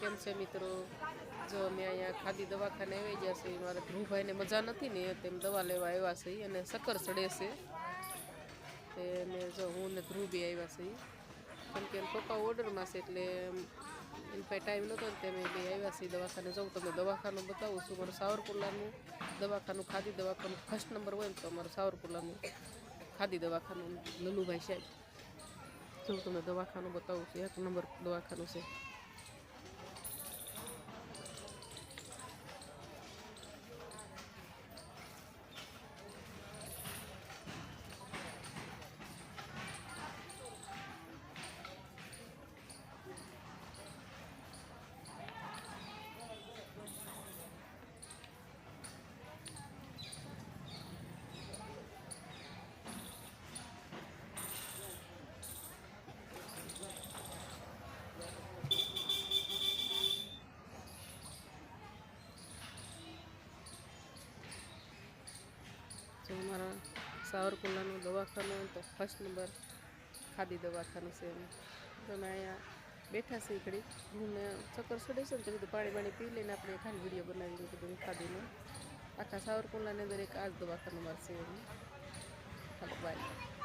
કેમ છે મિત્રો? જો અમે અહીંયા ખાદી દવાખાને આવી ગયા છે. મારા ધ્રુવભાઈને મજા નથી ને તેમ દવા લેવા આવ્યા છે અને શક્કર ચડે છે. તેને જો હું ને ધ્રુવ બી આવ્યા છે કેમ કે એમ પપ્પા ઓર્ડરમાં છે એટલે એમ કાંઈ ટાઈમ નહોતો ને તેમ બે આવ્યા છે દવાખાને. જાઉં તમને દવાખાનું બતાવું છું. મારું સાવરકુંડલાનું દવાખાનું ખાદી દવાખાનું ફર્સ્ટ નંબર હોય ને તો અમારું સાવરકુંડલાનું ખાદી દવાખાનું લલુભાઈ સાહેબ. જો તમને દવાખાનું બતાવું છું, 1 નંબર દવાખાનું છે. જો અમારા સાવરકુંડલાનું દવાખાનું તો ફર્સ્ટ નંબર ખાદી દવાખાનું છે. તમે અહીંયા બેઠા છે ઘડી હું ચક્કર ચડે છે ને તો બધું પાણી પી લઈને આપણે ખાલી વિડીયો બનાવી બધું ખાદીનો. આખા સાવરકુંડલાની અંદર એક આ જ દવાખાનું મારશે એનું. હાલો બાય.